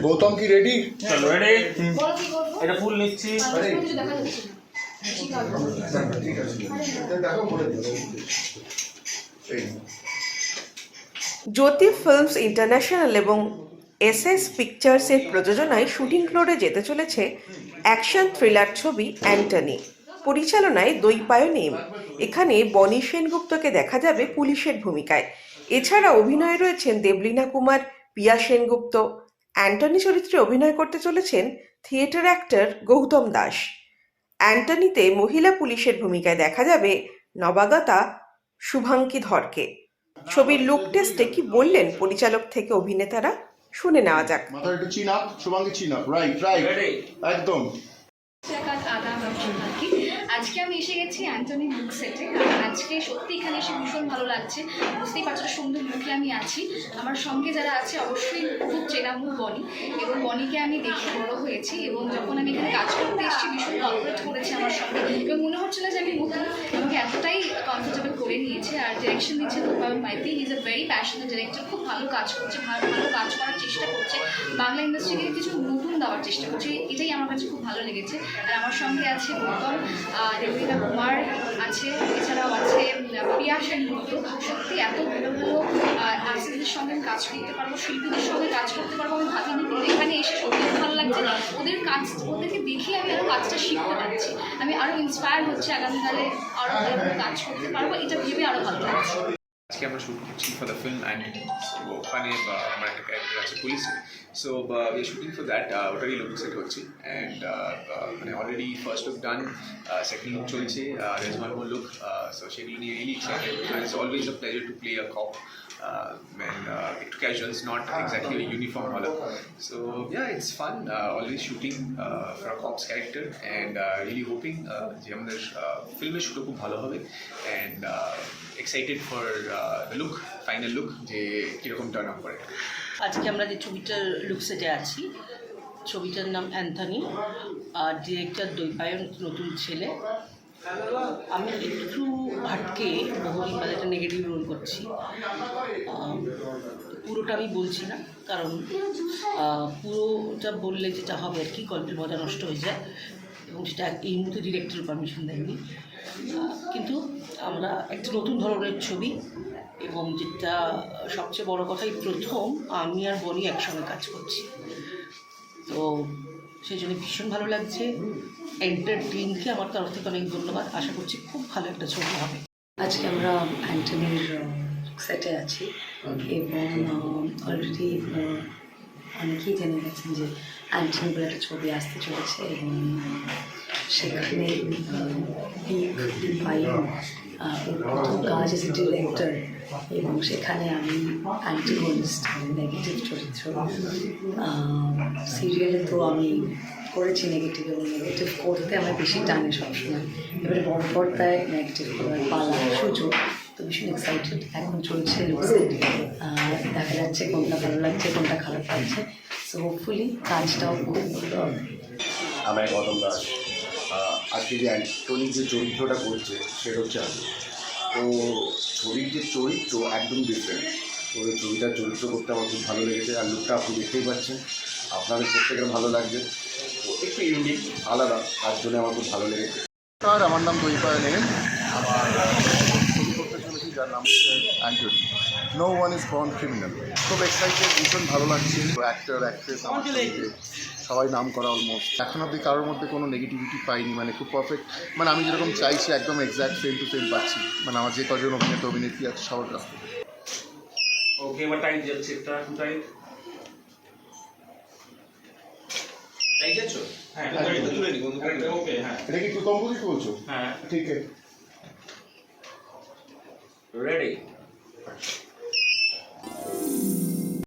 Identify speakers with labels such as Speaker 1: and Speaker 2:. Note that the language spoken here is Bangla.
Speaker 1: গৌতম কি রেডি?
Speaker 2: চলো রেডি। এটা ফুল নিচ্ছি।
Speaker 3: জ্যোতি ফিল্মস ইন্টারন্যাশনাল এবং এসএস পিকচার্সের প্রযোজনায় শুটিং ফ্লোরে যেতে চলেছে অ্যাকশন থ্রিলার ছবি অ্যান্টনি। পরিচালনায় দৈপায়ন। এখানে বনি সেনগুপ্তকে দেখা যাবে পুলিশের ভূমিকায়। এছাড়া অভিনয়ে রয়েছেন দেবলীনা কুমার, পিয়া সেনগুপ্ত। অ্যান্টনি চরিত্রে অভিনয় করতে চলেছেন থিয়েটার অ্যাক্টর গৌতম দাস। অ্যান্টনিতে মহিলা পুলিশের ভূমিকায় দেখা যাবে নবাগতা শুভাঙ্কি ধরকে। ছবির লুক টেস্টে কি বললেন পরিচালক থেকে অভিনেতারা, শুনে নেওয়া যাক।
Speaker 1: মাথার একটু চিন আপ, শুভাঙ্গী চিন আপ, রাইট একদম।
Speaker 4: আজকে আমি এসে গেছি অ্যান্টনি লুক সেটে। আজকে সত্যি এখানে এসে ভীষণ ভালো লাগছে। বুঝতেই পারছো সুন্দর লুকে আমি আছি। আমার সঙ্গে যারা আছে অবশ্যই খুব চেনা মুখ বনি, এবং বনিকে আমি দেখে বড় হয়েছি, এবং যখন আমি এখানে কাজ করতে এসেছি ভীষণ কর্পোরেট করেছে আমার সঙ্গে, এবং মনে হচ্ছিল যে আমি নতুন, এবং এতটাই কমফোর্টেবল করে নিয়েছে। আর ডিরেকশন দিচ্ছে Dwaipayan Maity. He is a very passionate director, খুব ভালো কাজ করছে, ভালো কাজ করার চেষ্টা করছে, বাংলা ইন্ডাস্ট্রিকে কিছু নতুন দেওয়ার চেষ্টা করছে। এটাই আমার কাছে খুব ভালো লেগেছে। আর আমার সঙ্গে আছে গৌতম, দেবলীনা কুমার আছে, এছাড়াও আছে পিয়া সেনগুপ্ত। সত্যি এত ভালো ভালো আর্টিস্টদের সঙ্গে কাজ করতে পারবো, শিল্পীদের সঙ্গে কাজ করতে পারবো আমি ভাবিনি। কিন্তু এখানে এসে সত্যি ভালো লাগছে। ওদেরকে দেখে আমি আরও কাজটা শিখতে পারছি, আমি আরও ইন্সপায়ার হচ্ছে, আগামীকালে আরও ভালো কাজ করতে পারবো, এটা ভেবে আরও ভালো লাগছে।
Speaker 5: আজকে আমরা শুট করছি ফর দ্য ফিল্ম অ্যান্টনি। ওখানে আমার একটা ক্যারেক্টার আছে পুলিশে, so we are shooting for that. ওটারই লুক সেট হচ্ছে, অ্যান্ড মানে already first look done, second look চলছে, রেজমান মোর লুক। সো সেগুলো নিয়ে really excited. It's always a pleasure to play a cop, and একটু casual, not exactly a uniform হলো। So yeah, it's fun, always shooting for a cops character, and really hoping যে আমাদের ফিল্মের শুটও খুব ভালো হবে, and excited for the look, final look, যে কীরকম টার্ন আপ করে।
Speaker 6: আজকে আমরা যে ছবিটার লুক সেটে আছি, ছবিটার নাম অ্যান্থনি, আর ডিরেক্টর দৈপায়ন, নতুন ছেলে। আমি একটু হাটকে বহুদিন বাদে একটা নেগেটিভ রোল করছি। পুরোটা আমি বলছি না, কারণ পুরোটা বললে যেটা হবে আর কি, গল্পের মজা নষ্ট হয়ে যায়, এবং সেটা এই মুহূর্তে ডিরেক্টর পারমিশন দেয়নি। কিন্তু আমরা একটা নতুন ধরনের ছবি, এবং যেটা সবচেয়ে বড় কথাই প্রথম আমি আর বনি একসঙ্গে কাজ করছি, তো সেই জন্য ভীষণ ভালো লাগছে। এন্টার টিমকে আমার তরফ থেকে অনেক ধন্যবাদ। আশা করছি খুব ভালো একটা ছবি হবে।
Speaker 7: আজকে আমরা অ্যান্টনির সেটে আছি, এবং অলরেডি অনেকেই জেনে গেছেন যে অ্যান্টনি বলে একটা ছবি আসতে চলেছে, এবং সেখানে দৈপায়ন প্রথম কাজ এজ এ ডিরেক্টর, এবং সেখানে আমি অ্যান্টিগনিস্ট, নেগেটিভ চরিত্র। সিরিয়ালে তো আমি করেছি নেগেটিভ, এবং নেগেটিভ করতে আমার বেশি টানে সবসময়। এবারে বড় পর্দায় নেগেটিভ করার পালা, সুযোগ, তো ভীষণ এক্সাইটেড। এখন চলছে লুকসেট, দেখা যাচ্ছে কোনটা ভালো লাগছে, কোনটা খারাপ লাগছে। সো হোপফুলি কাজটাও খুব ভালো হবে।
Speaker 1: আমি গৌতম দাস। আজকে যে অ্যান্টনি যে চরিত্রটা করছে সেটা হচ্ছে আমি। তো ছবির যে চরিত্র একদম ডিফারেন্ট, তো এই ছবিটার চরিত্র করতে আমার খুব ভালো লেগেছে। আর লুকটা আপনি দেখতেই পাচ্ছেন, আপনাদের প্রত্যেকের ভালো লাগছে। তো একটু ইউনিক, আলাদা, তার জন্য আমার খুব ভালো লেগেছে। আর আমার নাম দৈপায়ন। আমার ছবি করতে চলেছি যার নাম হচ্ছে Antony, no one is born criminal. খুব এক্সাইটেড, ভীষণ ভালো লাগছে। অ্যাক্টর অ্যাক্ট্রেস আমার ছবিতে সবাই নাম করা অলমোস্ট। এখন অব্দি কারোর মধ্যে কোনো নেগেটিভিটি পাইনি, মানে খুব পারফেক্ট, মানে আমি যেরকম চাইছি একদম এক্স্যাক্ট সেম টু সেম পাচ্ছি, মানে আমার যে কজন অভিনেতা অভিনেত্রী আছে সবার কাছ থেকে।
Speaker 2: ওকে, এবার টাইট যাচ্ছে, একটা টাইট টাইট যাচ্ছ। হ্যাঁ, গাড়িটা তুলে নি, বন্ধু গাড়িটা। ওকে, হ্যাঁ।
Speaker 1: এটা কি কম্পোজিট বলছো?
Speaker 2: হ্যাঁ,
Speaker 1: ঠিক আছে,
Speaker 2: রেডি।